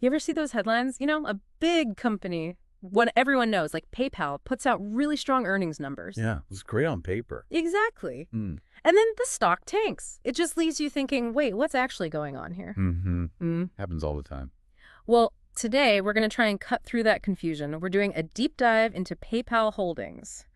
You ever see those headlines? A big company, what everyone knows, like PayPal, puts out really strong earnings numbers. Yeah, it was great on paper. Exactly. Mm. And then the stock tanks. It just leaves you thinking, wait, what's actually going on here? Mm-hmm. Mm. Happens all the time. Well, today we're going to try and cut through that confusion. We're doing a deep dive into PayPal Holdings,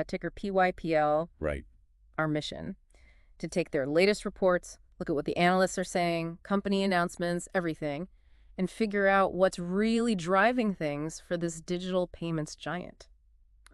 ticker PYPL, Right. our mission, to take their latest reports, look at what the analysts are saying, company announcements, everything, and figure out what's really driving things for this digital payments giant.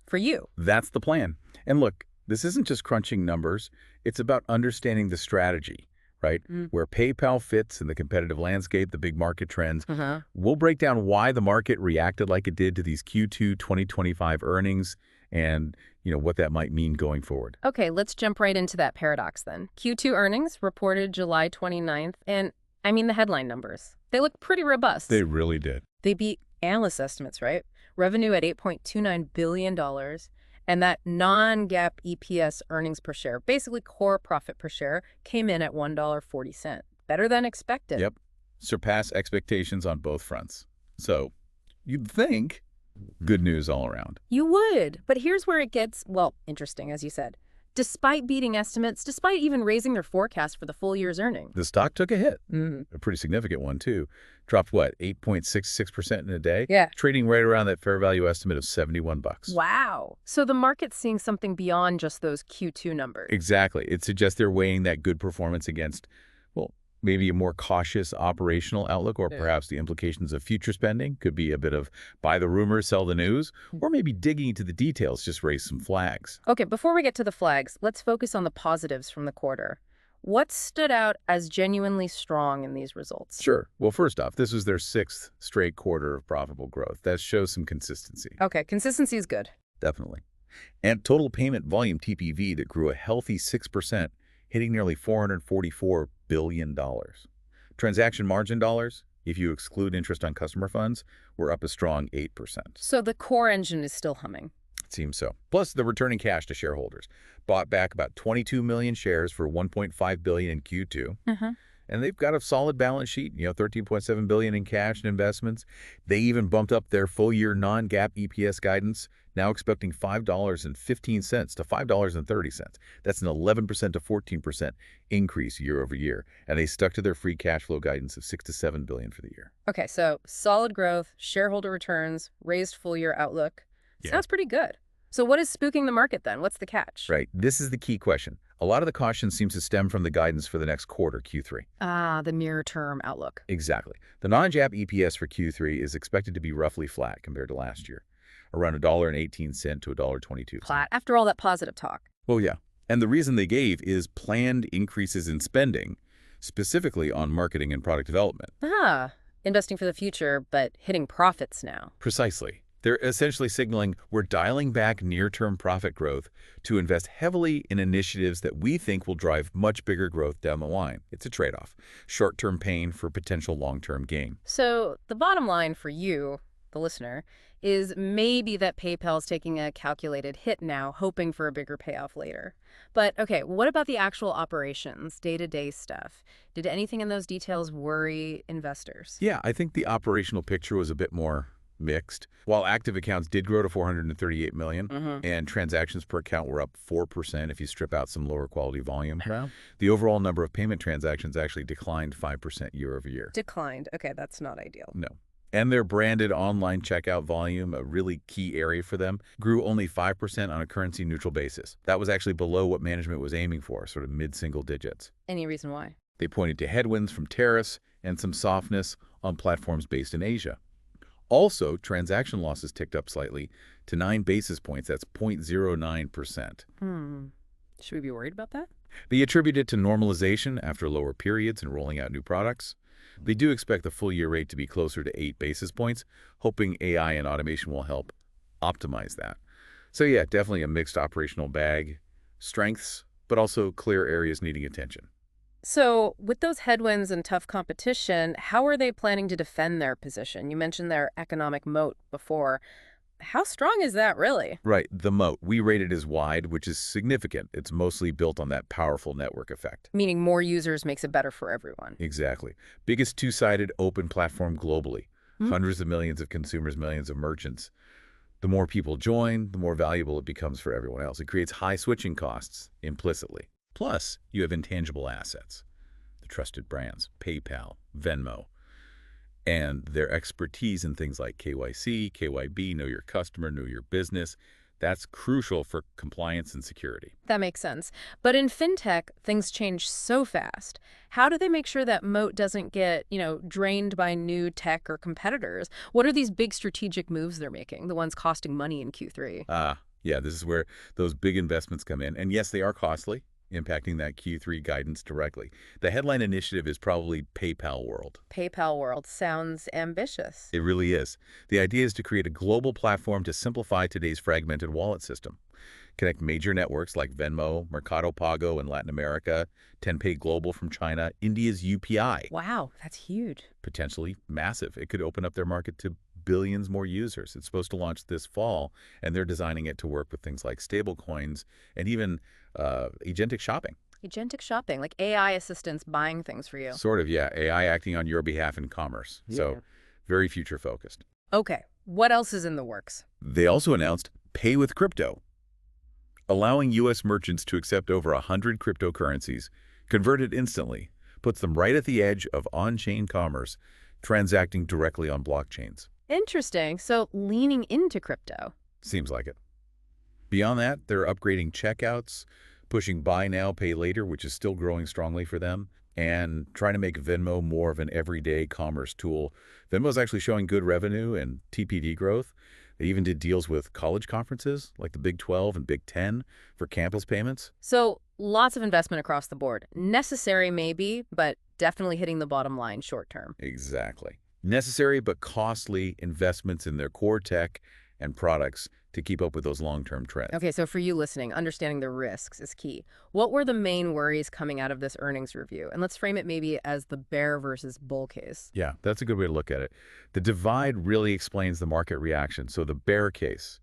For you. That's the plan. And look, this isn't just crunching numbers. It's about understanding the strategy, right? Mm. Where PayPal fits in the competitive landscape, the big market trends. Uh-huh. We'll break down why the market reacted like it did to these Q2 2025 earnings and, what that might mean going forward. Okay, let's jump right into that paradox then. Q2 earnings reported July 29th, and the headline numbers. They look pretty robust. They really did. They beat analyst estimates, right? Revenue at $8.29 billion, and that non-GAAP EPS earnings per share, basically core profit per share, came in at $1.40. Better than expected. Yep. Surpass expectations on both fronts. So you'd think good news all around. You would, but here's where it gets, well, interesting, as you said. Despite beating estimates, despite even raising their forecast for the full year's earnings. The stock took a hit, Mm. a pretty significant one, too. Dropped, 8.66% in a day? Yeah. Trading right around that fair value estimate of $71. Wow. So the market's seeing something beyond just those Q2 numbers. Exactly. It suggests they're weighing that good performance against, maybe a more cautious operational outlook, or perhaps the implications of future spending. Could be a bit of buy the rumors, sell the news, or maybe digging into the details, just raise some flags. Okay, before we get to the flags, let's focus on the positives from the quarter. What stood out as genuinely strong in these results? Sure. Well, first off, this was their 6th straight quarter of profitable growth. That shows some consistency. Okay, consistency is good. Definitely. And total payment volume TPV that grew a healthy 6%, hitting nearly $444 billion. Transaction margin dollars, if you exclude interest on customer funds, were up a strong 8%. So the core engine is still humming. It seems so. Plus, they're returning cash to shareholders. Bought back about 22 million shares for $1.5 billion in Q2. And they've got a solid balance sheet, $13.7 billion in cash and investments. They even bumped up their full-year non-GAAP EPS guidance, now expecting $5.15 to $5.30. That's an 11% to 14% increase year over year. And they stuck to their free cash flow guidance of $6 to $7 billion for the year. Okay, so solid growth, shareholder returns, raised full-year outlook. Yeah. Sounds pretty good. So what is spooking the market then? What's the catch? Right. This is the key question. A lot of the caution seems to stem from the guidance for the next quarter, Q3. Ah, the near-term outlook. Exactly. The non-GAAP EPS for Q3 is expected to be roughly flat compared to last year, around $1.18 to $1.22. Flat, after all that positive talk. Well, yeah. And the reason they gave is planned increases in spending, specifically on marketing and product development. Ah, investing for the future, but hitting profits now. Precisely. They're essentially signaling we're dialing back near-term profit growth to invest heavily in initiatives that we think will drive much bigger growth down the line. It's a trade-off. Short-term pain for potential long-term gain. So the bottom line for you, the listener, is maybe that PayPal's taking a calculated hit now, hoping for a bigger payoff later. But okay, what about the actual operations, day-to-day stuff? Did anything in those details worry investors? Yeah, I think the operational picture was a bit more mixed. While active accounts did grow to 438 million, and transactions per account were up 4% if you strip out some lower quality volume, the overall number of payment transactions actually declined 5% year over year. Declined. Okay, that's not ideal. No. And their branded online checkout volume, a really key area for them, grew only 5% on a currency-neutral basis. That was actually below what management was aiming for, sort of mid-single digits. Any reason why? They pointed to headwinds from tariffs and some softness on platforms based in Asia. Also, transaction losses ticked up slightly to 9 basis points. That's 0.09%. Should we be worried about that? They attribute it to normalization after lower periods and rolling out new products. They do expect the full-year rate to be closer to 8 basis points, hoping AI and automation will help optimize that. So yeah, definitely a mixed operational bag. Strengths, but also clear areas needing attention. So with those headwinds and tough competition, how are they planning to defend their position? You mentioned their economic moat before. How strong is that really? Right, the moat. We rate it as wide, which is significant. It's mostly built on that powerful network effect. Meaning more users makes it better for everyone. Exactly. Biggest two-sided open platform globally. Hmm? Hundreds of millions of consumers, millions of merchants. The more people join, the more valuable it becomes for everyone else. It creates high switching costs implicitly. Plus, you have intangible assets, the trusted brands, PayPal, Venmo, and their expertise in things like KYC, KYB, know your customer, know your business. That's crucial for compliance and security. That makes sense. But in fintech, things change so fast. How do they make sure that moat doesn't get, drained by new tech or competitors? What are these big strategic moves they're making, the ones costing money in Q3? Yeah, this is where those big investments come in. And yes, they are costly, impacting that Q3 guidance directly. The headline initiative is probably PayPal World. PayPal World sounds ambitious. It really is. The idea is to create a global platform to simplify today's fragmented wallet system. Connect major networks like Venmo, Mercado Pago in Latin America, Tenpay Global from China, India's UPI. Wow, that's huge. Potentially massive. It could open up their market to billions more users. It's supposed to launch this fall, and they're designing it to work with things like stablecoins and even agentic shopping. Agentic shopping, like AI assistants buying things for you. Sort of, yeah. AI acting on your behalf in commerce. Yeah. So very future-focused. Okay, what else is in the works? They also announced Pay with Crypto, allowing U.S. merchants to accept over 100 cryptocurrencies, converted instantly, puts them right at the edge of on-chain commerce, transacting directly on blockchains. Interesting. So leaning into crypto. Seems like it. Beyond that, they're upgrading checkouts, pushing buy now, pay later, which is still growing strongly for them, and trying to make Venmo more of an everyday commerce tool. Venmo's actually showing good revenue and TPV growth. They even did deals with college conferences like the Big 12 and Big 10 for campus payments. So lots of investment across the board. Necessary maybe, but definitely hitting the bottom line short term. Exactly. Necessary but costly investments in their core tech and products to keep up with those long-term trends. Okay, so for you listening, understanding the risks is key. What were the main worries coming out of this earnings review? And let's frame it maybe as the bear versus bull case. Yeah, that's a good way to look at it. The divide really explains the market reaction. So the bear case,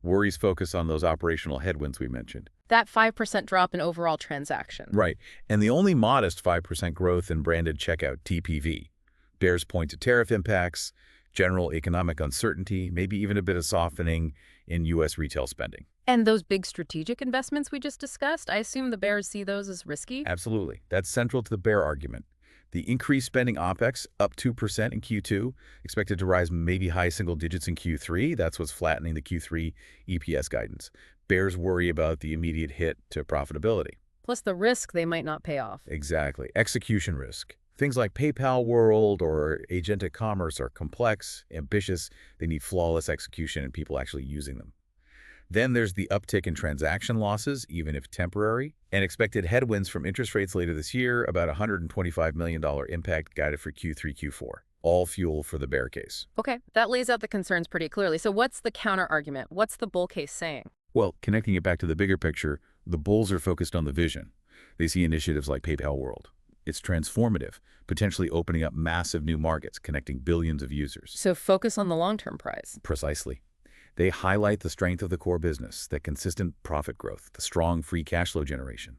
worries focus on those operational headwinds we mentioned. That 5% drop in overall transaction. Right, and the only modest 5% growth in branded checkout TPV. Bears point to tariff impacts, general economic uncertainty, maybe even a bit of softening in U.S. retail spending. And those big strategic investments we just discussed, I assume the bears see those as risky? Absolutely. That's central to the bear argument. The increased spending OPEX, up 2% in Q2, expected to rise maybe high single digits in Q3. That's what's flattening the Q3 EPS guidance. Bears worry about the immediate hit to profitability. Plus the risk they might not pay off. Exactly. Execution risk. Things like PayPal World or agentic commerce are complex, ambitious. They need flawless execution and people actually using them. Then there's the uptick in transaction losses, even if temporary, and expected headwinds from interest rates later this year, about $125 million impact guided for Q3, Q4. All fuel for the bear case. Okay, that lays out the concerns pretty clearly. So what's the counter argument? What's the bull case saying? Well, connecting it back to the bigger picture, the bulls are focused on the vision. They see initiatives like PayPal World. It's transformative, potentially opening up massive new markets, connecting billions of users. So focus on the long-term prize. Precisely. They highlight the strength of the core business, the consistent profit growth, the strong free cash flow generation.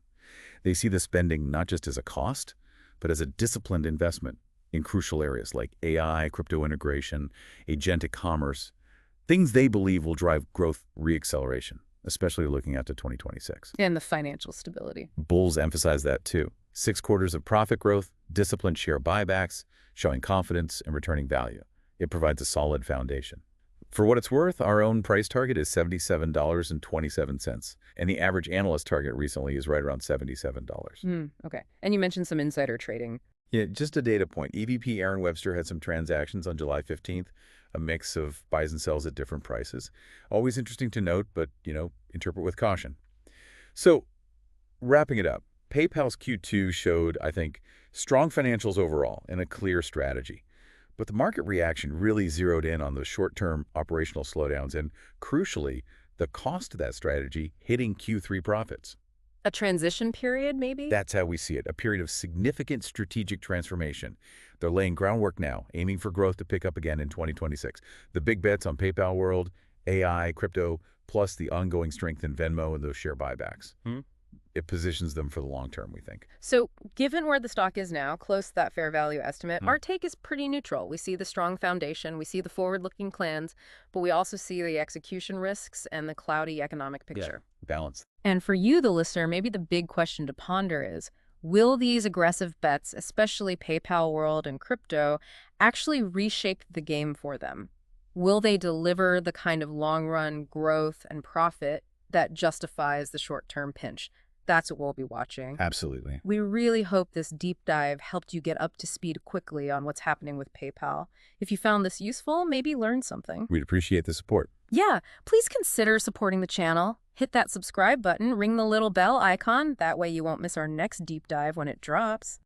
They see the spending not just as a cost, but as a disciplined investment in crucial areas like AI, crypto integration, agentic commerce, things they believe will drive growth reacceleration, especially looking out to 2026. And the financial stability. Bulls emphasize that too. 6 quarters of profit growth, disciplined share buybacks, showing confidence and returning value. It provides a solid foundation. For what it's worth, our own price target is $77.27, and the average analyst target recently is right around $77. Okay. And you mentioned some insider trading. Yeah, just a data point. EVP Aaron Webster had some transactions on July 15th, a mix of buys and sells at different prices. Always interesting to note, but, interpret with caution. So, wrapping it up, PayPal's Q2 showed, I think, strong financials overall and a clear strategy. But the market reaction really zeroed in on those short-term operational slowdowns and, crucially, the cost of that strategy hitting Q3 profits. A transition period, maybe? That's how we see it, a period of significant strategic transformation. They're laying groundwork now, aiming for growth to pick up again in 2026. The big bets on PayPal World, AI, crypto, plus the ongoing strength in Venmo and those share buybacks. Hmm. It positions them for the long term, we think. So, given where the stock is now, close to that fair value estimate, Hmm. our take is pretty neutral. We see the strong foundation, we see the forward-looking plans, but we also see the execution risks and the cloudy economic picture. Balance. And for you, the listener, maybe the big question to ponder is, will these aggressive bets, especially PayPal World and crypto, actually reshape the game for them? Will they deliver the kind of long-run growth and profit that justifies the short-term pinch? That's what we'll be watching. Absolutely. We really hope this deep dive helped you get up to speed quickly on what's happening with PayPal. If you found this useful, maybe learn something. We'd appreciate the support. Yeah, please consider supporting the channel. Hit that subscribe button, ring the little bell icon. That way you won't miss our next deep dive when it drops.